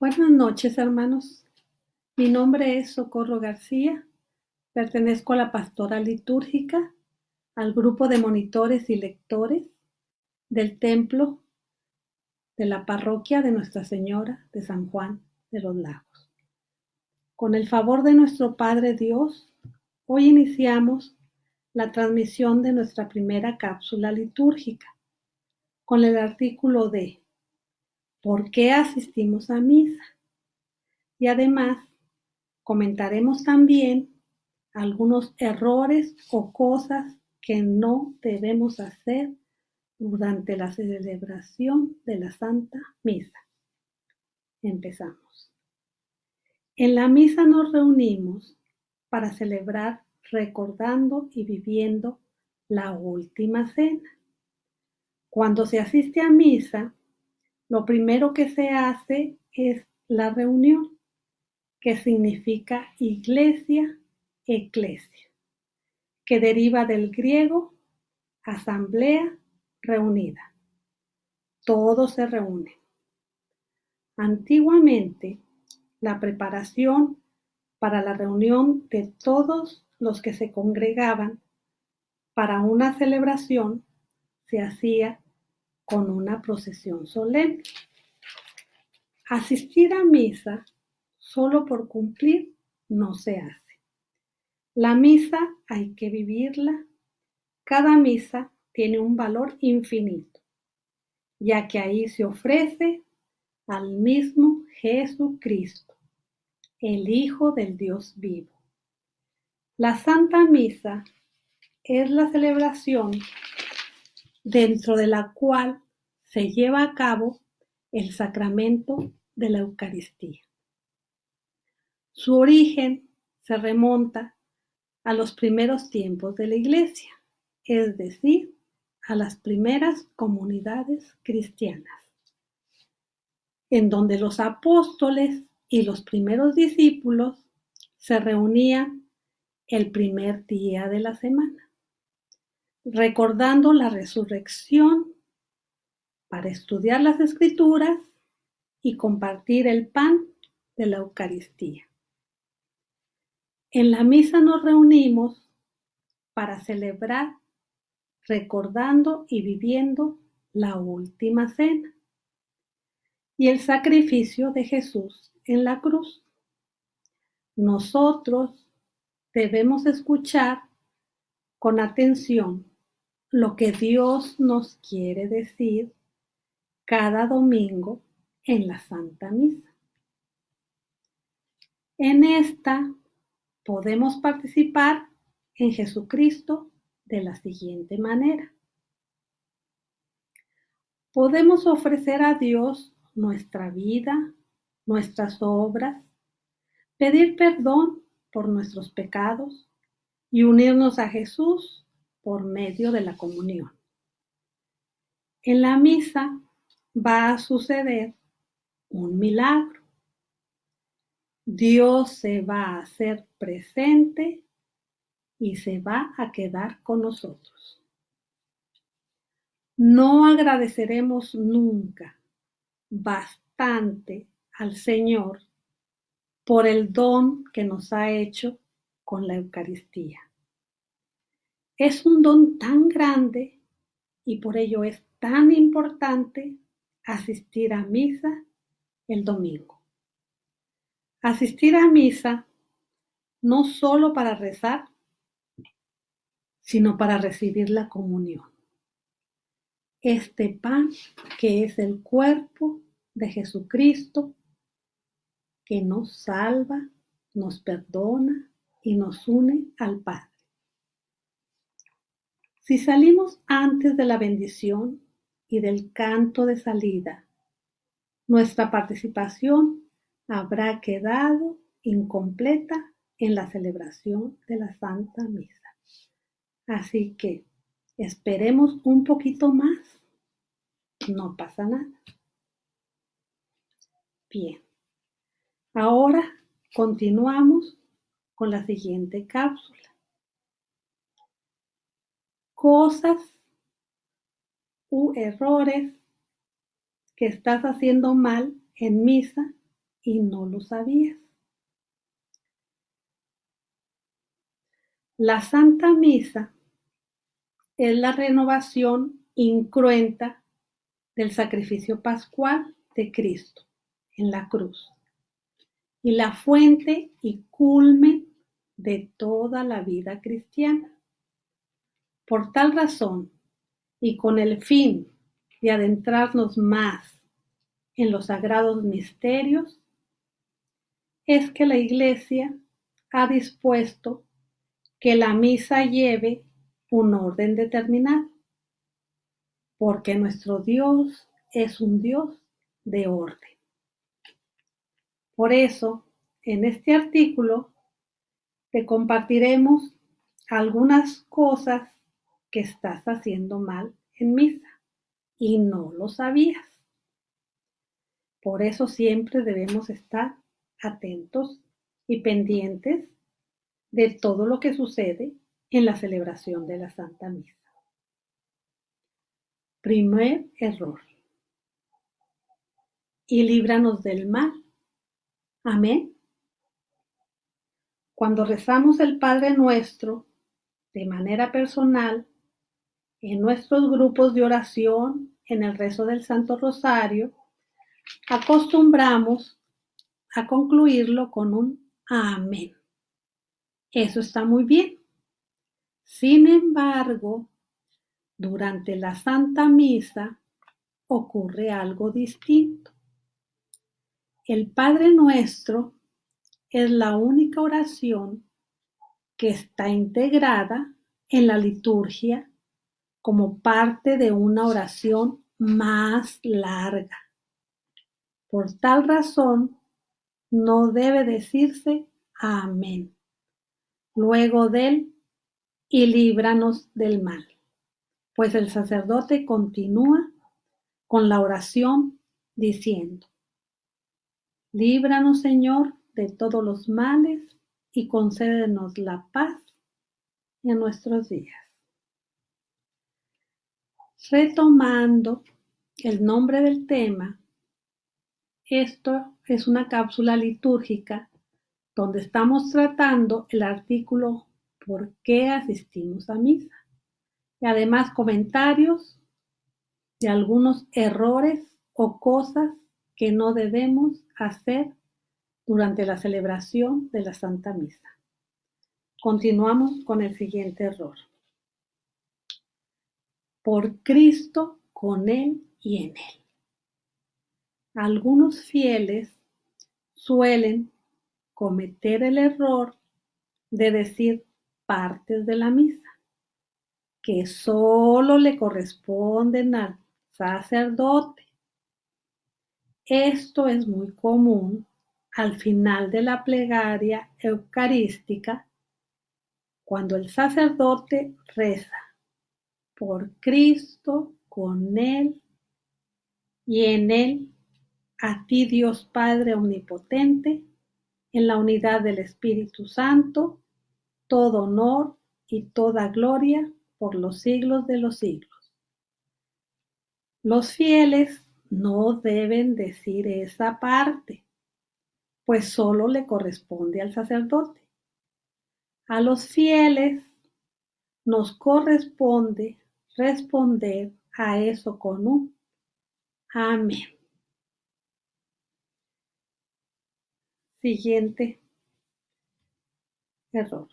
Buenas noches, hermanos. Mi nombre es Socorro García. Pertenezco a la pastoral litúrgica, al grupo de monitores y lectores del templo de la parroquia de Nuestra Señora de San Juan de los Lagos. Con el favor de nuestro Padre Dios, hoy iniciamos la transmisión de nuestra primera cápsula litúrgica con el artículo de ¿por qué asistimos a misa? Y además comentaremos también algunos errores o cosas que no debemos hacer durante la celebración de la Santa Misa. Empezamos. En la misa nos reunimos para celebrar recordando y viviendo la última cena. Cuando se asiste a misa, lo primero que se hace es la reunión, que significa iglesia, eclesia, que deriva del griego asamblea, reunida. Todos se reúnen. Antiguamente, la preparación para la reunión de todos los que se congregaban para una celebración se hacía con una procesión solemne. Asistir a misa solo por cumplir no se hace. La misa hay que vivirla. Cada misa tiene un valor infinito, ya que ahí se ofrece al mismo Jesucristo, el Hijo del Dios vivo. La Santa Misa es la celebración dentro de la cual se lleva a cabo el sacramento de la Eucaristía. Su origen se remonta a los primeros tiempos de la Iglesia, es decir, a las primeras comunidades cristianas, en donde los apóstoles y los primeros discípulos se reunían el primer día de la semana, recordando la resurrección para estudiar las Escrituras y compartir el pan de la Eucaristía. En la misa nos reunimos para celebrar, recordando y viviendo la última cena y el sacrificio de Jesús en la cruz. Nosotros debemos escuchar con atención lo que Dios nos quiere decir cada domingo en la Santa Misa. En esta podemos participar en Jesucristo de la siguiente manera. Podemos ofrecer a Dios nuestra vida, nuestras obras, pedir perdón por nuestros pecados y unirnos a Jesús por medio de la comunión. En la misa va a suceder un milagro. Dios se va a hacer presente y se va a quedar con nosotros. No agradeceremos nunca bastante al Señor por el don que nos ha hecho con la Eucaristía. Es un don tan grande y por ello es tan importante asistir a misa el domingo. Asistir a misa no solo para rezar, sino para recibir la comunión. Este pan que es el cuerpo de Jesucristo, que nos salva, nos perdona y nos une al Padre. Si salimos antes de la bendición y del canto de salida, nuestra participación habrá quedado incompleta en la celebración de la Santa Misa. Así que esperemos un poquito más. No pasa nada. Bien. Ahora continuamos con la siguiente cápsula. Cosas u errores que estás haciendo mal en misa y no lo sabías. La Santa Misa es la renovación incruenta del sacrificio pascual de Cristo en la cruz y la fuente y culmen de toda la vida cristiana. Por tal razón, y con el fin de adentrarnos más en los sagrados misterios, es que la Iglesia ha dispuesto que la misa lleve un orden determinado, porque nuestro Dios es un Dios de orden. Por eso, en este artículo te compartiremos algunas cosas que estás haciendo mal en misa y no lo sabías. Por eso siempre debemos estar atentos y pendientes de todo lo que sucede en la celebración de la Santa Misa. Primer error. Y líbranos del mal. Amén. Cuando rezamos el Padre Nuestro de manera personal, en nuestros grupos de oración, en el rezo del Santo Rosario, acostumbramos a concluirlo con un amén. Eso está muy bien. Sin embargo, durante la Santa Misa ocurre algo distinto. El Padre Nuestro es la única oración que está integrada en la liturgia como parte de una oración más larga. Por tal razón, no debe decirse amén luego del y líbranos del mal, pues el sacerdote continúa con la oración diciendo: líbranos, Señor, de todos los males y concédenos la paz en nuestros días. Retomando el nombre del tema, esto es una cápsula litúrgica donde estamos tratando el artículo ¿por qué asistimos a misa? Y además comentarios de algunos errores o cosas que no debemos hacer durante la celebración de la Santa Misa. Continuamos con el siguiente error. Por Cristo, con Él y en Él. Algunos fieles suelen cometer el error de decir partes de la misa que solo le corresponden al sacerdote. Esto es muy común al final de la plegaria eucarística, cuando el sacerdote reza por Cristo, con Él y en Él, a ti Dios Padre Omnipotente, en la unidad del Espíritu Santo, todo honor y toda gloria por los siglos de los siglos. Los fieles no deben decir esa parte, pues solo le corresponde al sacerdote. A los fieles nos corresponde responder a eso con un amén. Siguiente error.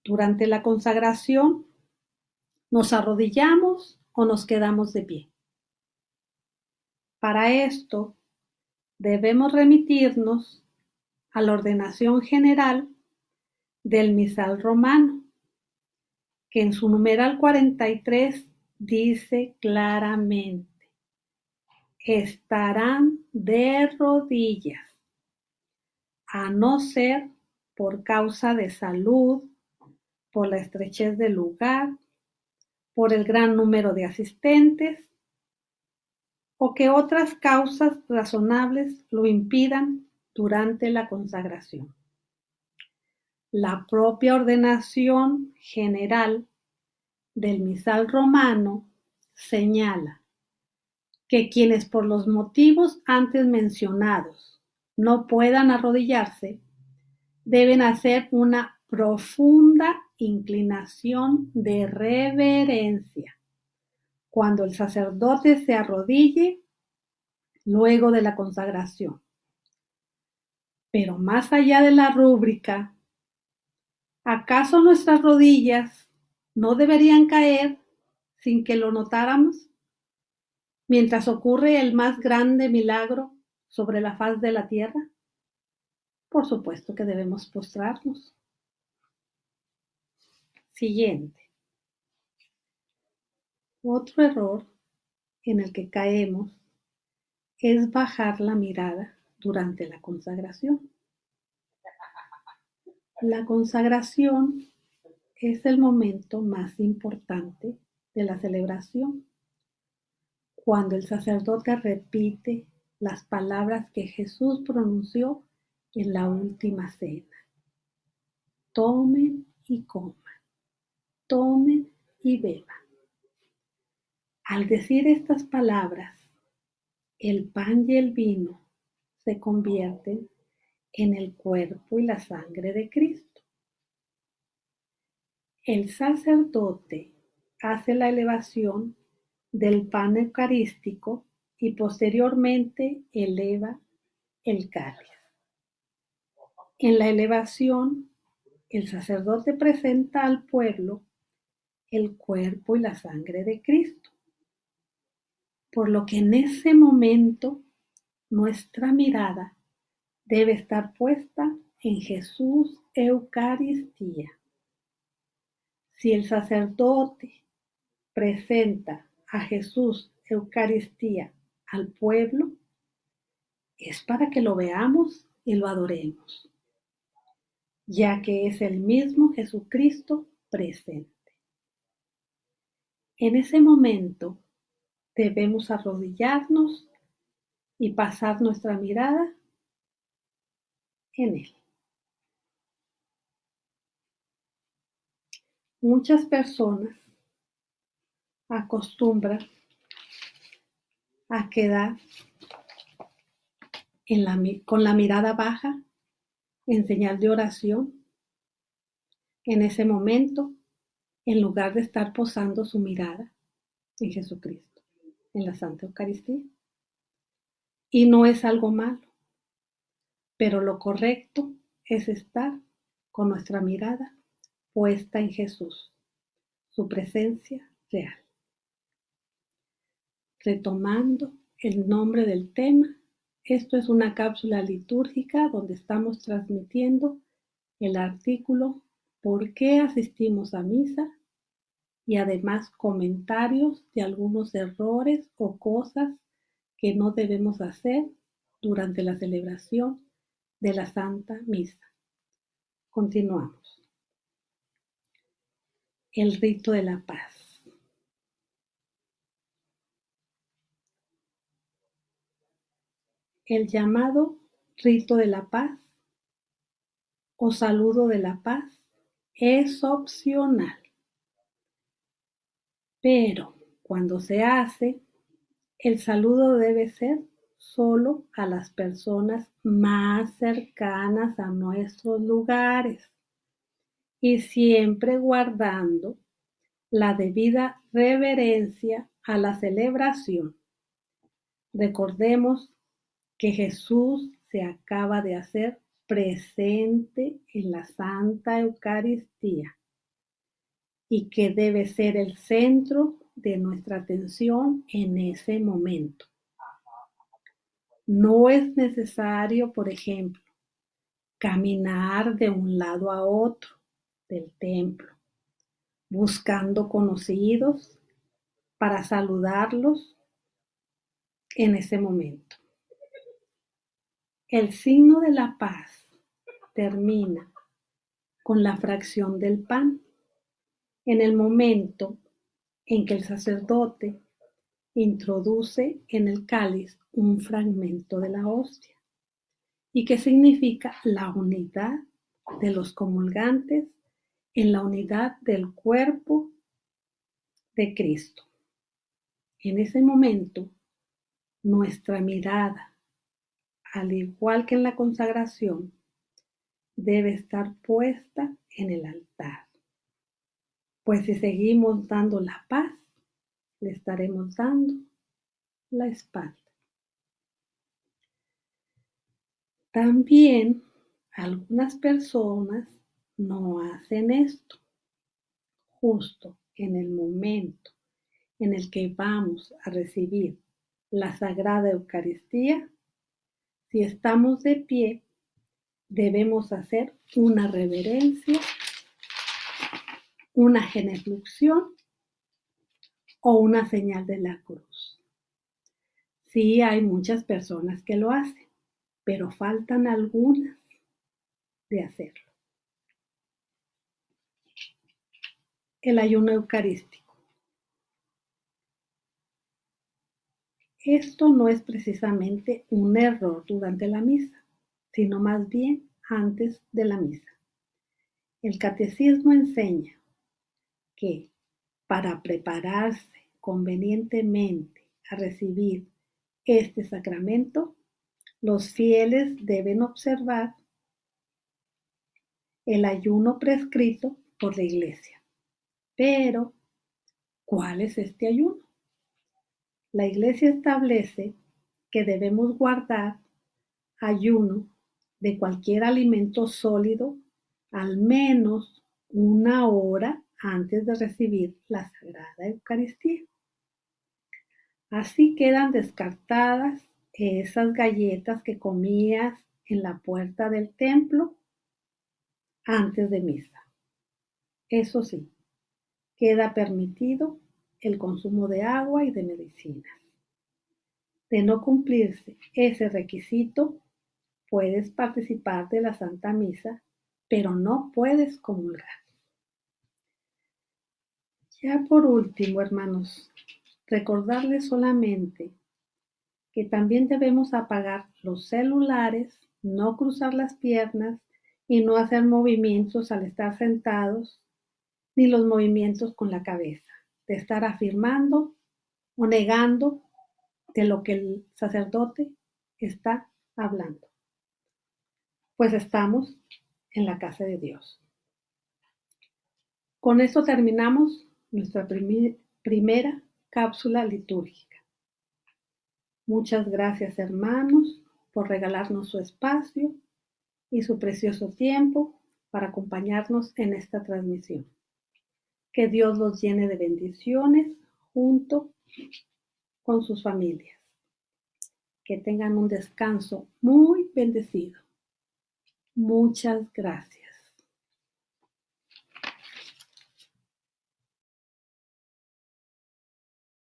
Durante la consagración, ¿nos arrodillamos o nos quedamos de pie? Para esto, debemos remitirnos a la ordenación general del misal romano, que en su numeral 43 dice claramente: estarán de rodillas, a no ser por causa de salud, por la estrechez del lugar, por el gran número de asistentes, o que otras causas razonables lo impidan durante la consagración. La propia ordenación general del misal romano señala que quienes por los motivos antes mencionados no puedan arrodillarse, deben hacer una profunda inclinación de reverencia cuando el sacerdote se arrodille luego de la consagración. Pero más allá de la rúbrica, ¿acaso nuestras rodillas no deberían caer sin que lo notáramos mientras ocurre el más grande milagro sobre la faz de la tierra? Por supuesto que debemos postrarnos. Siguiente. Otro error en el que caemos es bajar la mirada durante la consagración. La consagración es el momento más importante de la celebración, cuando el sacerdote repite las palabras que Jesús pronunció en la última cena. Tomen y coman, tomen y beban. Al decir estas palabras, el pan y el vino se convierten en el cuerpo y la sangre de Cristo. El sacerdote hace la elevación del pan eucarístico y posteriormente eleva el cáliz. En la elevación, el sacerdote presenta al pueblo el cuerpo y la sangre de Cristo, por lo que en ese momento nuestra mirada debe estar puesta en Jesús Eucaristía. Si el sacerdote presenta a Jesús Eucaristía al pueblo, es para que lo veamos y lo adoremos, ya que es el mismo Jesucristo presente. En ese momento debemos arrodillarnos y pasar nuestra mirada en Él. Muchas personas acostumbran a quedar con la mirada baja en señal de oración. En ese momento, en lugar de estar posando su mirada en Jesucristo, en la Santa Eucaristía. Y no es algo malo, pero lo correcto es estar con nuestra mirada puesta en Jesús, su presencia real. Retomando el nombre del tema, esto es una cápsula litúrgica donde estamos transmitiendo el artículo ¿Por qué asistimos a misa? Y además comentarios de algunos errores o cosas que no debemos hacer durante la celebración de la Santa Misa. Continuamos. El rito de la paz. El llamado rito de la paz o saludo de la paz es opcional, pero cuando se hace, el saludo debe ser solo a las personas más cercanas a nuestros lugares y siempre guardando la debida reverencia a la celebración. Recordemos que Jesús se acaba de hacer presente en la Santa Eucaristía y que debe ser el centro de nuestra atención en ese momento. No es necesario, por ejemplo, caminar de un lado a otro del templo, buscando conocidos para saludarlos en ese momento. El signo de la paz termina con la fracción del pan en el momento en que el sacerdote introduce en el cáliz un fragmento de la hostia y que significa la unidad de los comulgantes en la unidad del cuerpo de Cristo. En ese momento, Nuestra mirada, al igual que en la consagración, debe estar puesta en el altar, pues si seguimos dando la paz, le estaremos dando la espalda. También algunas personas no hacen esto. Justo en el momento en el que vamos a recibir la Sagrada Eucaristía, si estamos de pie, debemos hacer una reverencia, una genuflexión o una señal de la cruz. Sí, hay muchas personas que lo hacen, pero faltan algunas de hacerlo. El ayuno eucarístico. Esto no es precisamente un error durante la misa, sino más bien antes de la misa. El catecismo enseña que para prepararse convenientemente a recibir este sacramento, los fieles deben observar el ayuno prescrito por la Iglesia. Pero, ¿cuál es este ayuno? La Iglesia establece que debemos guardar ayuno de cualquier alimento sólido al menos 1 hora antes de recibir la Sagrada Eucaristía. Así quedan descartadas esas galletas que comías en la puerta del templo antes de misa. Eso sí, queda permitido el consumo de agua y de medicinas. De no cumplirse ese requisito, puedes participar de la Santa Misa, pero no puedes comulgar. Ya por último, hermanos, recordarles solamente que también debemos apagar los celulares, no cruzar las piernas y no hacer movimientos al estar sentados, ni los movimientos con la cabeza, de estar afirmando o negando de lo que el sacerdote está hablando, pues estamos en la casa de Dios. Con esto terminamos nuestra primera cápsula litúrgica. Muchas gracias, hermanos, por regalarnos su espacio y su precioso tiempo para acompañarnos en esta transmisión. Que Dios los llene de bendiciones junto con sus familias. Que tengan un descanso muy bendecido. Muchas gracias.